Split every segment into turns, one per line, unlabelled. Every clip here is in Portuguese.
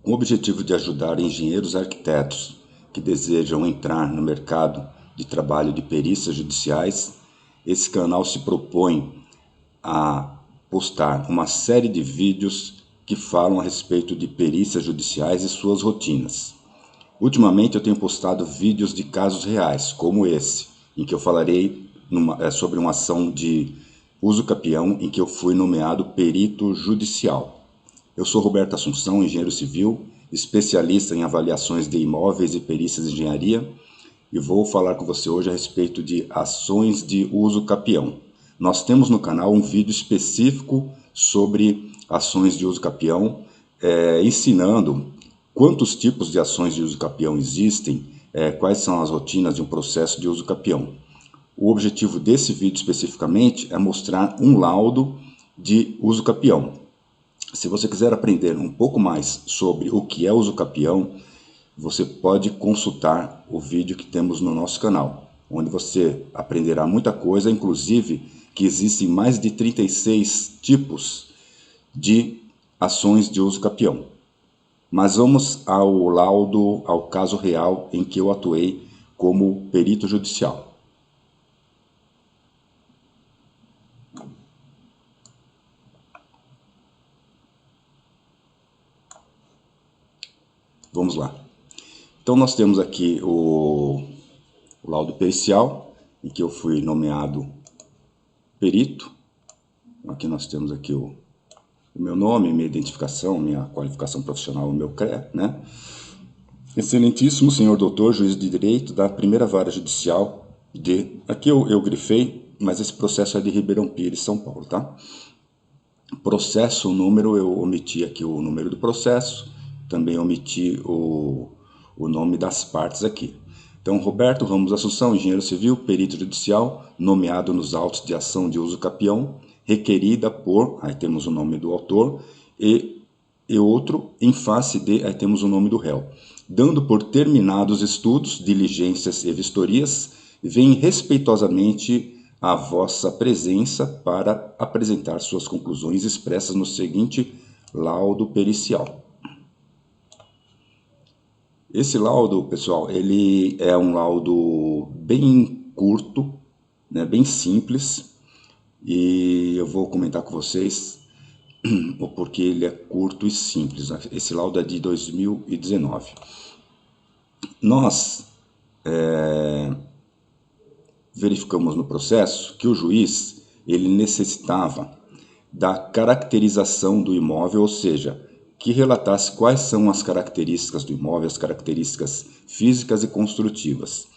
Com o objetivo de ajudar engenheiros e arquitetos que desejam entrar no mercado de trabalho de perícias judiciais, esse canal se propõe a postar uma série de vídeos que falam a respeito de perícias judiciais e suas rotinas. Ultimamente eu tenho postado vídeos de casos reais, como esse, em que eu falarei sobre uma ação de uso capião em que eu fui nomeado perito judicial. Eu sou Roberto Assunção, engenheiro civil, especialista em avaliações de imóveis e perícias de engenharia, e vou falar com você hoje a respeito de ações de uso capião. Nós temos no canal um vídeo específico sobre ações de uso capião, ensinando quantos tipos de ações de uso capião existem, quais são as rotinas de um processo de uso capião. O objetivo desse vídeo especificamente é mostrar um laudo de uso capião. Se você quiser aprender um pouco mais sobre o que é uso capião, você pode consultar o vídeo que temos no nosso canal, onde você aprenderá muita coisa, inclusive que existem mais de 36 tipos de ações de uso capião. Mas vamos ao laudo, ao caso real em que eu atuei como perito judicial. Vamos lá. Então nós temos aqui o laudo pericial, em que eu fui nomeado perito. Aqui nós temos aqui o meu nome, minha identificação, minha qualificação profissional, o meu CRE, né? Excelentíssimo senhor doutor, juiz de direito da primeira vara judicial de... Aqui eu grifei, mas esse processo é de Ribeirão Pires, São Paulo, tá? Processo, o número, eu omiti aqui o número do processo, também omiti o nome das partes aqui. Então, Roberto Ramos Assunção, engenheiro civil, perito judicial, nomeado nos autos de ação de uso capião, requerida por, aí temos o nome do autor, e outro, em face de, aí temos o nome do réu. Dando por terminados estudos, diligências e vistorias, vem respeitosamente a vossa presença para apresentar suas conclusões expressas no seguinte laudo pericial. Esse laudo, pessoal, ele é um laudo bem curto, né, bem simples, e eu vou comentar com vocês o porquê ele é curto e simples. Esse laudo é de 2019. Nós verificamos no processo que o juiz ele necessitava da caracterização do imóvel, ou seja, que relatasse quais são as características do imóvel, as características físicas e construtivas.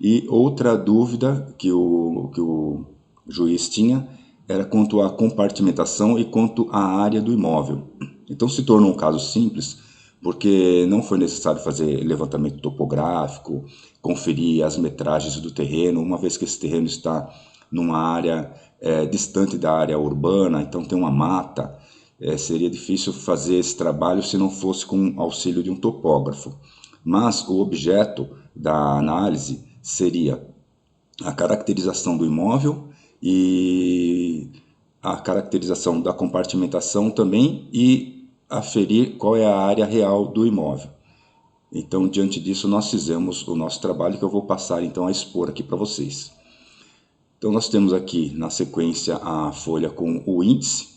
E outra dúvida que o juiz tinha era quanto à compartimentação e quanto à área do imóvel. Então se tornou um caso simples, porque não foi necessário fazer levantamento topográfico, conferir as metragens do terreno, uma vez que esse terreno está numa área distante da área urbana, então tem uma mata, seria difícil fazer esse trabalho se não fosse com o auxílio de um topógrafo. Mas o objeto da análise seria a caracterização do imóvel e a caracterização da compartimentação também e aferir qual é a área real do imóvel. Então, diante disso, nós fizemos o nosso trabalho que eu vou passar então a expor aqui para vocês. Então, nós temos aqui na sequência a folha com o índice,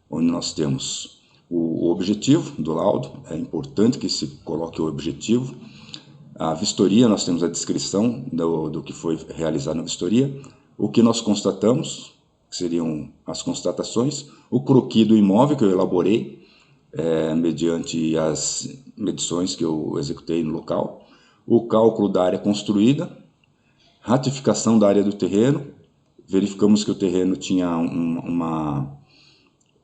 onde nós temos o objetivo do laudo, é importante que se coloque o objetivo. A vistoria, nós temos a descrição do que foi realizado na vistoria, o que nós constatamos, que seriam as constatações, o croquis do imóvel que eu elaborei, mediante as medições que eu executei no local, o cálculo da área construída, ratificação da área do terreno, verificamos que o terreno tinha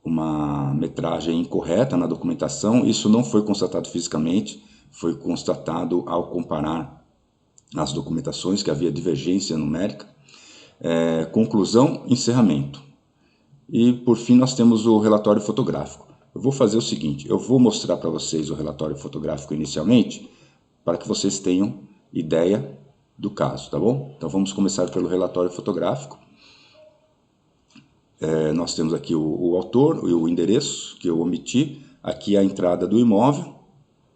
uma metragem incorreta na documentação, isso não foi constatado fisicamente, foi constatado ao comparar as documentações, que havia divergência numérica. Conclusão, encerramento. E por fim nós temos o relatório fotográfico. Eu vou fazer o seguinte, eu vou mostrar para vocês o relatório fotográfico inicialmente, para que vocês tenham ideia do caso, tá bom? Então vamos começar pelo relatório fotográfico. Nós temos aqui o autor e o endereço, que eu omiti. Aqui a entrada do imóvel,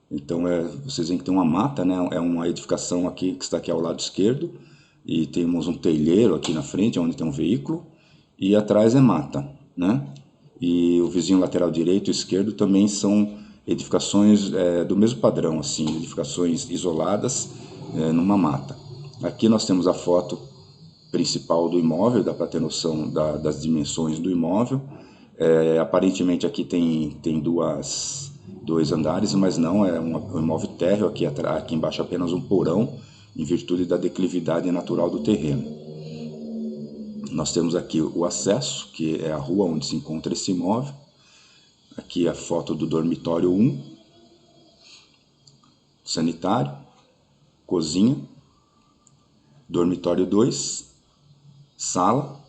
Então vocês veem que tem uma mata, né? É uma edificação aqui que está aqui ao lado esquerdo, e temos um telheiro aqui na frente, onde tem um veículo, e atrás é mata, né? E o vizinho lateral direito e esquerdo também são edificações do mesmo padrão, assim, edificações isoladas numa mata. Aqui nós temos a foto principal do imóvel, dá para ter noção das dimensões do imóvel. Aparentemente aqui tem dois andares, mas não, é um imóvel térreo, aqui embaixo apenas um porão, em virtude da declividade natural do terreno. Nós temos aqui o acesso, que é a rua onde se encontra esse imóvel. Aqui a foto do dormitório 1, sanitário, cozinha, dormitório 2, sala,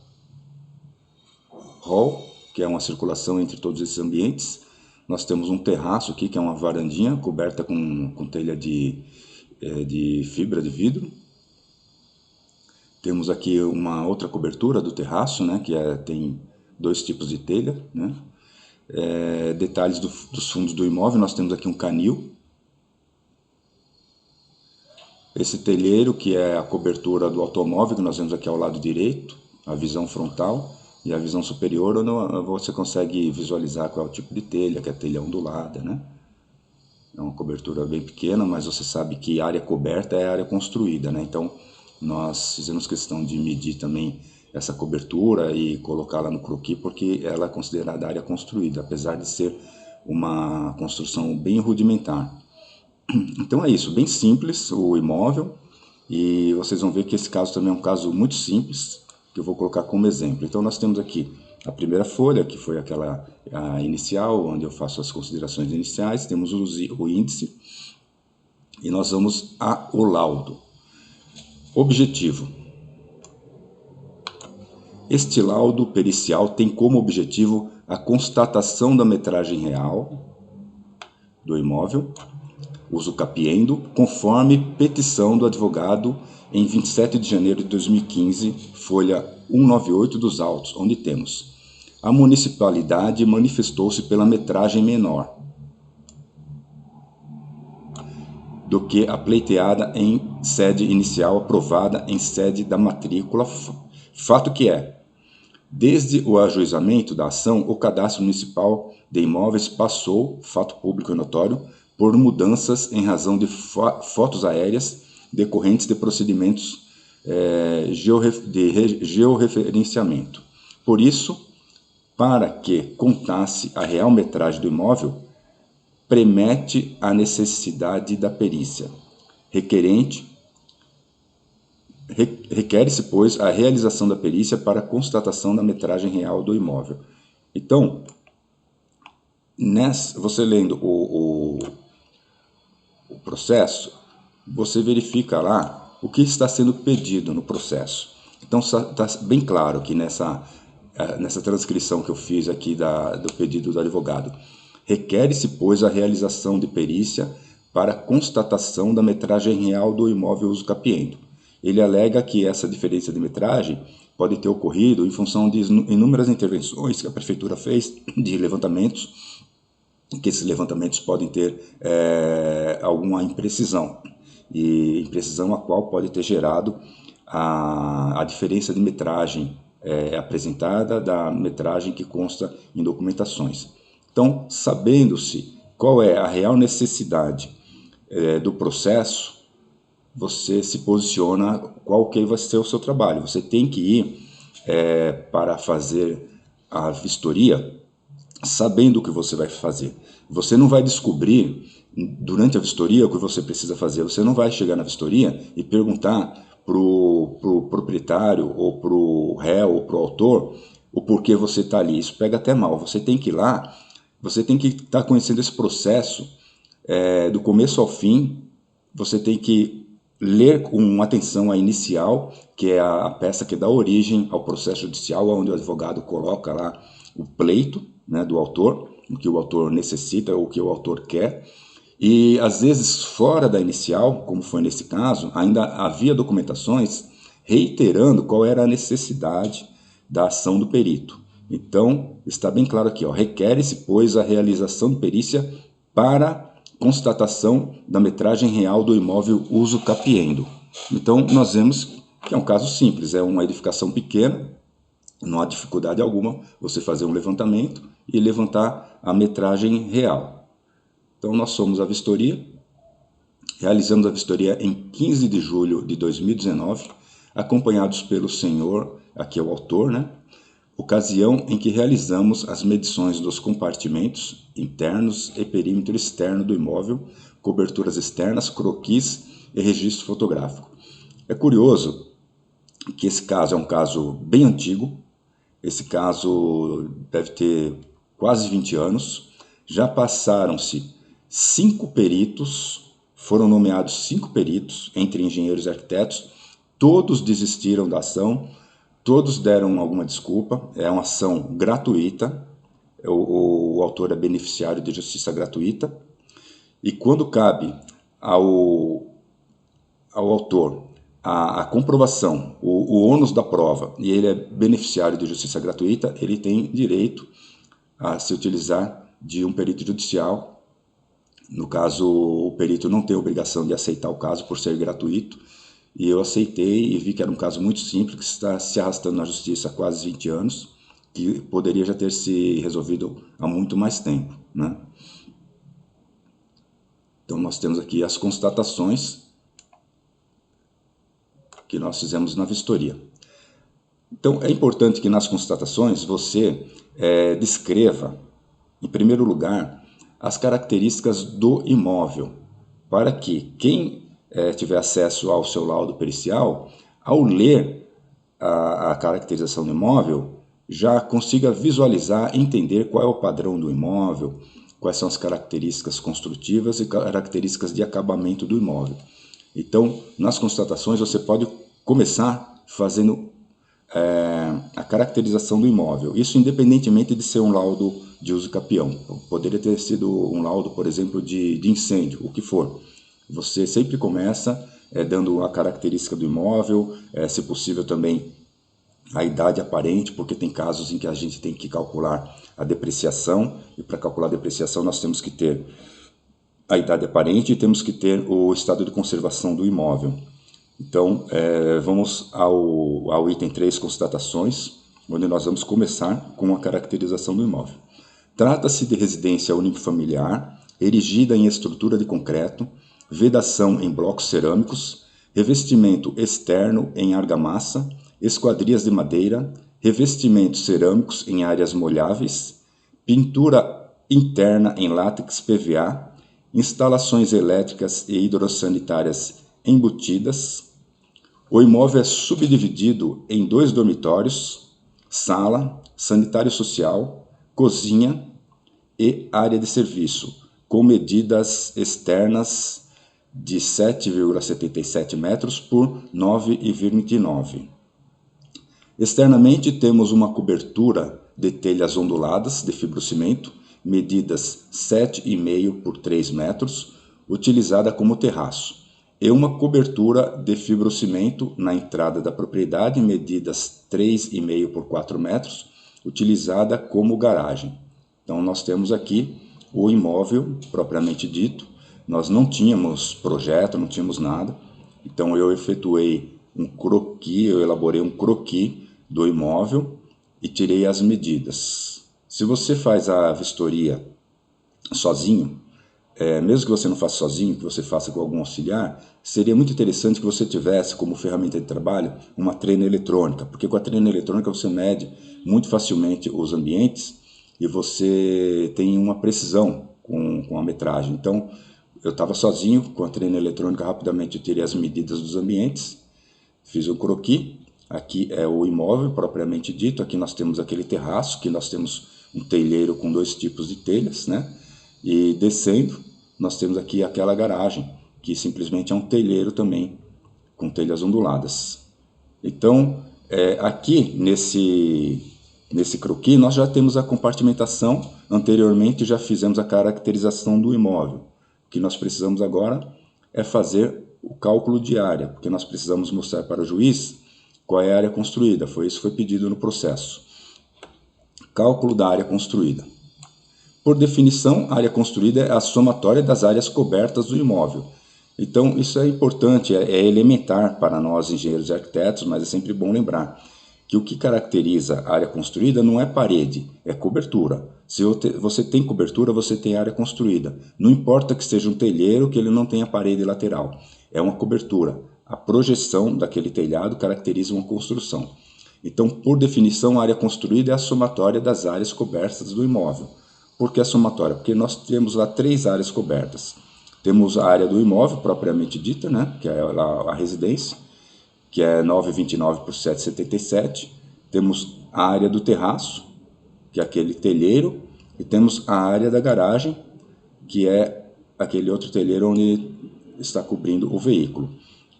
hall, que é uma circulação entre todos esses ambientes. Nós temos um terraço aqui, que é uma varandinha coberta com telha de fibra de vidro. Temos aqui uma outra cobertura do terraço, né, que tem dois tipos de telha, né. Detalhes dos fundos do imóvel, nós temos aqui um canil. Esse telheiro, que é a cobertura do automóvel, que nós vemos aqui ao lado direito, a visão frontal, e a visão superior, onde você consegue visualizar qual é o tipo de telha, que é a telha ondulada, né? É uma cobertura bem pequena, mas você sabe que área coberta é área construída, né? Então, nós fizemos questão de medir também essa cobertura e colocá-la no croquis, porque ela é considerada área construída, apesar de ser uma construção bem rudimentar. Então é isso, bem simples o imóvel, e vocês vão ver que esse caso também é um caso muito simples, que eu vou colocar como exemplo. Então nós temos aqui a primeira folha, que foi a inicial, onde eu faço as considerações iniciais, temos o índice, e nós vamos ao laudo. Objetivo. Este laudo pericial tem como objetivo a constatação da metragem real do imóvel, uso capiendo, conforme petição do advogado em 27 de janeiro de 2015, folha 198 dos autos, onde temos: a municipalidade manifestou-se pela metragem menor do que a pleiteada em sede inicial aprovada em sede da matrícula, fato que é: desde o ajuizamento da ação, o cadastro municipal de imóveis passou, fato público e notório, por mudanças em razão de fotos aéreas decorrentes de procedimentos de georreferenciamento. Por isso, para que contasse a real metragem do imóvel, premete a necessidade da perícia. Requer-se, pois, a realização da perícia para constatação da metragem real do imóvel. Então, você lendo o processo, você verifica lá o que está sendo pedido no processo. Então está bem claro que nessa transcrição que eu fiz aqui do pedido do advogado: requer-se, pois, a realização de perícia para constatação da metragem real do imóvel uso capiendo. Ele alega que essa diferença de metragem pode ter ocorrido em função de inúmeras intervenções que a prefeitura fez de levantamentos, que esses levantamentos podem ter alguma imprecisão, e imprecisão a qual pode ter gerado a diferença de metragem apresentada da metragem que consta em documentações. Então, sabendo-se qual é a real necessidade do processo, você se posiciona qual que vai ser o seu trabalho. Você tem que ir para fazer a vistoria sabendo o que você vai fazer. Você não vai descobrir durante a vistoria o que você precisa fazer. Você não vai chegar na vistoria e perguntar para o proprietário ou para o réu ou para o autor o porquê você está ali. Isso pega até mal. Você tem que ir lá, você tem que estar conhecendo esse processo do começo ao fim. Você tem que ler com atenção a inicial, que é a peça que dá origem ao processo judicial, onde o advogado coloca lá o pleito, né, do autor, o que o autor necessita, o que o autor quer. E às vezes fora da inicial, como foi nesse caso, ainda havia documentações reiterando qual era a necessidade da ação do perito. Então, está bem claro aqui, requer-se, pois, a realização de perícia para constatação da metragem real do imóvel uso capiendo. Então, nós vemos que é um caso simples, é uma edificação pequena, não há dificuldade alguma você fazer um levantamento e levantar a metragem real. Então, nós somos a vistoria, realizamos a vistoria em 15 de julho de 2019, acompanhados pelo senhor, aqui é o autor, né? Ocasião em que realizamos as medições dos compartimentos internos e perímetro externo do imóvel, coberturas externas, croquis e registro fotográfico. É curioso que esse caso é um caso bem antigo, esse caso deve ter quase 20 anos, já passaram-se 5 peritos, foram nomeados 5 peritos, entre engenheiros e arquitetos, todos desistiram da ação, todos deram alguma desculpa, é uma ação gratuita, o autor é beneficiário de justiça gratuita, e quando cabe ao autor a comprovação, o ônus da prova, e ele é beneficiário de justiça gratuita, ele tem direito a se utilizar de um perito judicial. No caso, o perito não tem obrigação de aceitar o caso por ser gratuito, e eu aceitei e vi que era um caso muito simples, que está se arrastando na justiça há quase 20 anos, que poderia já ter se resolvido há muito mais tempo, né? Então, nós temos aqui as constatações que nós fizemos na vistoria. Então, é importante que nas constatações você descreva, em primeiro lugar, as características do imóvel, para que quem tiver acesso ao seu laudo pericial, ao ler a caracterização do imóvel, já consiga visualizar, entender qual é o padrão do imóvel, quais são as características construtivas e características de acabamento do imóvel. Então, nas constatações, você pode começar fazendo a caracterização do imóvel. Isso independentemente de ser um laudo de uso capião. Poderia ter sido um laudo, por exemplo, de incêndio, o que for. Você sempre começa dando a característica do imóvel, se possível também a idade aparente, porque tem casos em que a gente tem que calcular a depreciação, e para calcular a depreciação nós temos que ter a idade aparente e temos que ter o estado de conservação do imóvel. Então, vamos ao item 3, constatações, onde nós vamos começar com a caracterização do imóvel. Trata-se de residência unifamiliar, erigida em estrutura de concreto, vedação em blocos cerâmicos, revestimento externo em argamassa, esquadrias de madeira, revestimentos cerâmicos em áreas molháveis, pintura interna em látex PVA, instalações elétricas e hidrossanitárias embutidas. O imóvel é subdividido em 2 dormitórios, sala, sanitário social, cozinha e área de serviço, com medidas externas de 7,77 metros por 9,29. Externamente temos uma cobertura de telhas onduladas de fibrocimento, medidas 7,5 por 3 metros, utilizada como terraço, e uma cobertura de fibrocimento na entrada da propriedade, medidas 3,5 por 4 metros, utilizada como garagem. Então nós temos aqui o imóvel propriamente dito. Nós não tínhamos projeto, não tínhamos nada, então eu efetuei um croquis, eu elaborei um croquis do imóvel e tirei as medidas. Se você faz a vistoria sozinho, mesmo que você não faça sozinho, que você faça com algum auxiliar, seria muito interessante que você tivesse como ferramenta de trabalho uma trena eletrônica, porque com a trena eletrônica você mede muito facilmente os ambientes e você tem uma precisão com a metragem. Então, eu estava sozinho, com a trena eletrônica, rapidamente eu tirei as medidas dos ambientes, fiz um croquis. Aqui é o imóvel propriamente dito, aqui nós temos aquele terraço, que nós temos um telheiro com 2 tipos de telhas, né? E descendo, nós temos aqui aquela garagem, que simplesmente é um telheiro também, com telhas onduladas. Então, aqui nesse croquis, nós já temos a compartimentação, anteriormente já fizemos a caracterização do imóvel. O que nós precisamos agora é fazer o cálculo de área, porque nós precisamos mostrar para o juiz qual é a área construída. Isso foi pedido no processo. Cálculo da área construída. Por definição, a área construída é a somatória das áreas cobertas do imóvel. Então, isso é importante, é elementar para nós, engenheiros e arquitetos, mas é sempre bom lembrar que o que caracteriza a área construída não é parede, é cobertura. Se você tem cobertura, você tem área construída. Não importa que seja um telheiro, que ele não tenha parede lateral. É uma cobertura. A projeção daquele telhado caracteriza uma construção. Então, por definição, a área construída é a somatória das áreas cobertas do imóvel. Por que a somatória? Porque nós temos lá 3 áreas cobertas. Temos a área do imóvel, propriamente dita, né? Que é a residência, que é 9,29 por 7,77. Temos a área do terraço, que é aquele telheiro, e temos a área da garagem, que é aquele outro telheiro onde está cobrindo o veículo.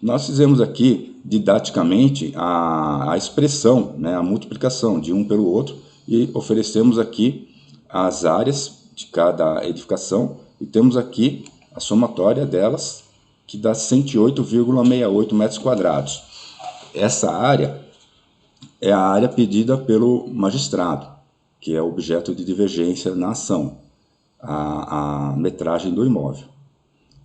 Nós fizemos aqui, didaticamente, a expressão, né, a multiplicação de um pelo outro, e oferecemos aqui as áreas de cada edificação, e temos aqui a somatória delas, que dá 108,68 metros quadrados. Essa área é a área pedida pelo magistrado, que é objeto de divergência na ação, a metragem do imóvel.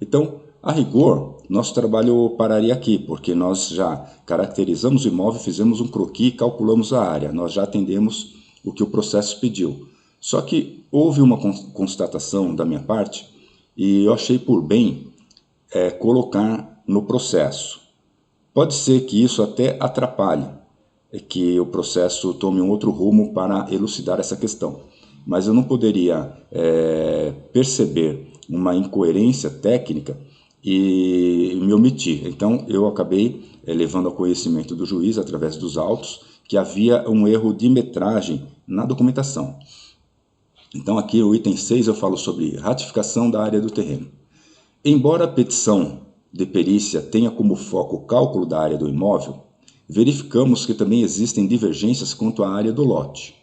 Então, a rigor, nosso trabalho pararia aqui, porque nós já caracterizamos o imóvel, fizemos um croquis e calculamos a área. Nós já atendemos o que o processo pediu. Só que houve uma constatação da minha parte e eu achei por bem colocar no processo. Pode ser que isso até atrapalhe, que o processo tome um outro rumo para elucidar essa questão. Mas eu não poderia perceber uma incoerência técnica e me omitir. Então, eu acabei levando ao conhecimento do juiz, através dos autos, que havia um erro de metragem na documentação. Então, aqui no item 6 eu falo sobre ratificação da área do terreno. Embora a petição de perícia tenha como foco o cálculo da área do imóvel, verificamos que também existem divergências quanto à área do lote.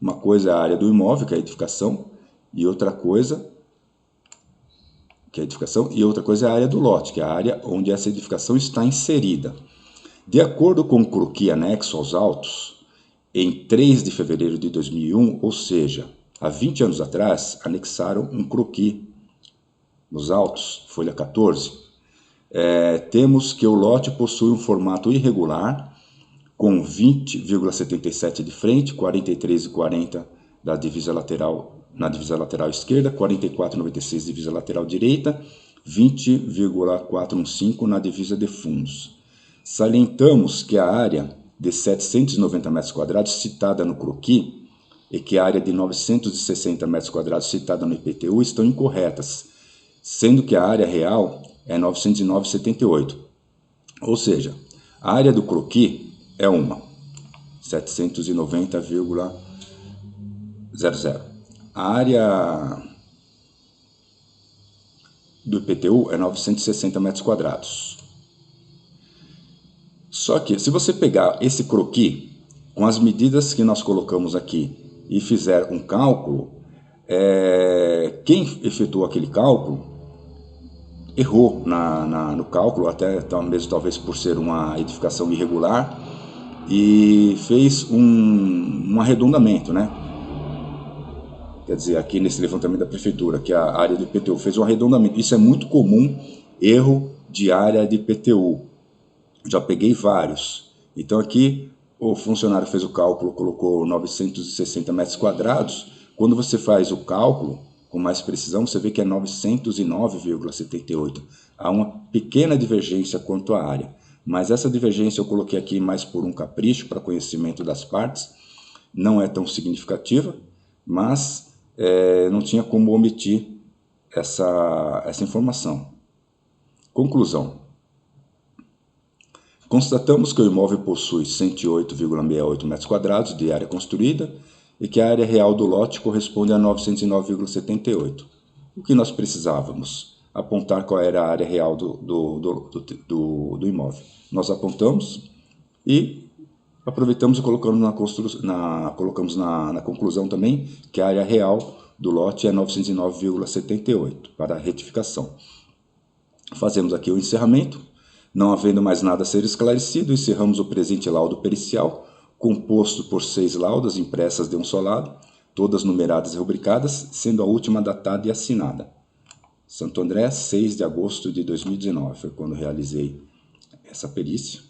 Uma coisa é a área do imóvel, que é a edificação, e outra coisa é a área do lote, que é a área onde essa edificação está inserida. De acordo com o croquis anexo aos autos, em 3 de fevereiro de 2001, ou seja, há 20 anos atrás, anexaram um croquis nos autos, folha 14. Temos que o lote possui um formato irregular, com 20,77 de frente, 43,40 da divisa lateral, na divisa lateral esquerda, 44,96 divisa lateral direita, 20,415 na divisa de fundos. Salientamos que a área de 790 metros quadrados citada no croquis e que a área de 960 metros quadrados citada no IPTU estão incorretas, sendo que a área real é 909,78. Ou seja, a área do croquis é 790,00. A área do IPTU é 960 metros quadrados. Só que, se você pegar esse croquis, com as medidas que nós colocamos aqui, e fizer um cálculo, quem efetuou aquele cálculo errou no cálculo, até mesmo talvez por ser uma edificação irregular, e fez um arredondamento, né? Quer dizer, aqui nesse levantamento da prefeitura, que a área do IPTU fez um arredondamento. Isso é muito comum, erro de área de IPTU. Já peguei vários. Então aqui o funcionário fez o cálculo, colocou 960 metros quadrados. Quando você faz o cálculo com mais precisão, você vê que é 909,78. Há uma pequena divergência quanto à área. Mas essa divergência eu coloquei aqui mais por um capricho, para conhecimento das partes. Não é tão significativa, mas não tinha como omitir essa informação. Conclusão. Constatamos que o imóvel possui 108,68 metros quadrados de área construída e que a área real do lote corresponde a 909,78. O que nós precisávamos? Apontar qual era a área real do imóvel. Nós apontamos e aproveitamos e colocamos na conclusão também que a área real do lote é 909,78 para a retificação. Fazemos aqui o encerramento. Não havendo mais nada a ser esclarecido, encerramos o presente laudo pericial, composto por 6 laudas impressas de um só lado, todas numeradas e rubricadas, sendo a última datada e assinada. Santo André, 6 de agosto de 2019, foi quando realizei essa perícia.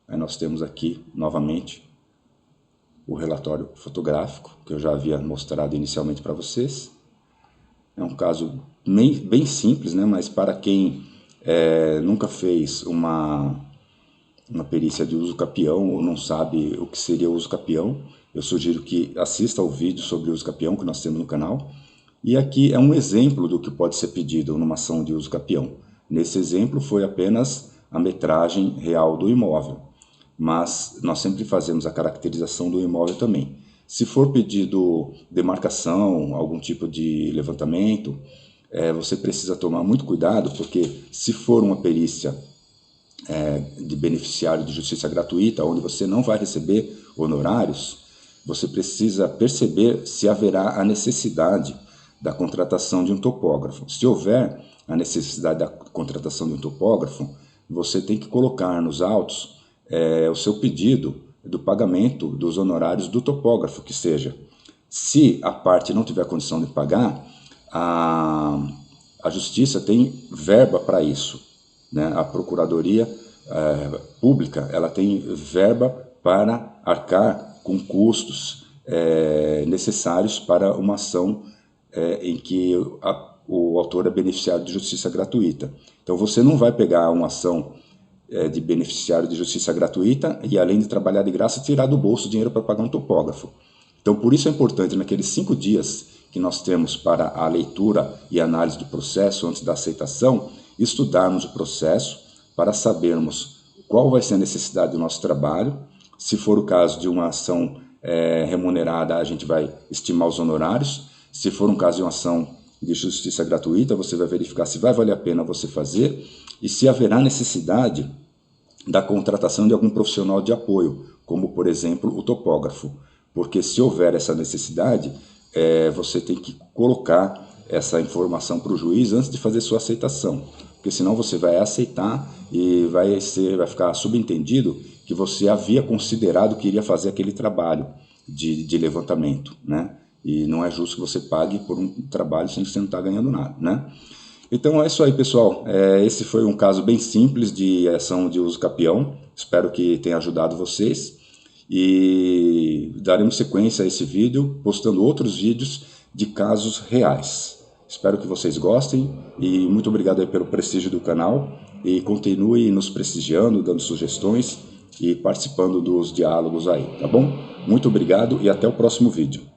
Aí nós temos aqui, novamente, o relatório fotográfico, que eu já havia mostrado inicialmente para vocês. É um caso bem simples, né? Mas para quem nunca fez uma perícia de uso capião ou não sabe o que seria o uso capião, eu sugiro que assista ao vídeo sobre o uso capião que nós temos no canal. E aqui é um exemplo do que pode ser pedido numa ação de uso capião. Nesse exemplo foi apenas a metragem real do imóvel, mas nós sempre fazemos a caracterização do imóvel também. Se for pedido demarcação, algum tipo de levantamento, você precisa tomar muito cuidado, porque se for uma perícia de beneficiário de justiça gratuita, onde você não vai receber honorários, você precisa perceber se haverá a necessidade da contratação de um topógrafo. Se houver a necessidade da contratação de um topógrafo, você tem que colocar nos autos o seu pedido do pagamento dos honorários do topógrafo, que seja. Se a parte não tiver condição de pagar, a Justiça tem verba para isso, né? A Procuradoria Pública ela tem verba para arcar com custos necessários para uma ação em que o autor é beneficiário de justiça gratuita. Então você não vai pegar uma ação de beneficiário de justiça gratuita e, além de trabalhar de graça, tirar do bolso dinheiro para pagar um topógrafo. Então, por isso é importante, naqueles 5 dias que nós temos para a leitura e análise do processo antes da aceitação, estudarmos o processo para sabermos qual vai ser a necessidade do nosso trabalho. Se for o caso de uma ação remunerada, a gente vai estimar os honorários. Se for um caso de uma ação de justiça gratuita, você vai verificar se vai valer a pena você fazer e se haverá necessidade da contratação de algum profissional de apoio, como, por exemplo, o topógrafo. Porque se houver essa necessidade, você tem que colocar essa informação para o juiz antes de fazer sua aceitação. Porque senão você vai aceitar e vai ficar subentendido que você havia considerado que iria fazer aquele trabalho de levantamento, né? E não é justo que você pague por um trabalho sem que você não está ganhando nada, né? Então é isso aí, pessoal. Esse foi um caso bem simples de ação de uso capião. Espero que tenha ajudado vocês. E daremos sequência a esse vídeo, postando outros vídeos de casos reais. Espero que vocês gostem e muito obrigado aí pelo prestígio do canal. E continue nos prestigiando, dando sugestões e participando dos diálogos aí, tá bom? Muito obrigado e até o próximo vídeo.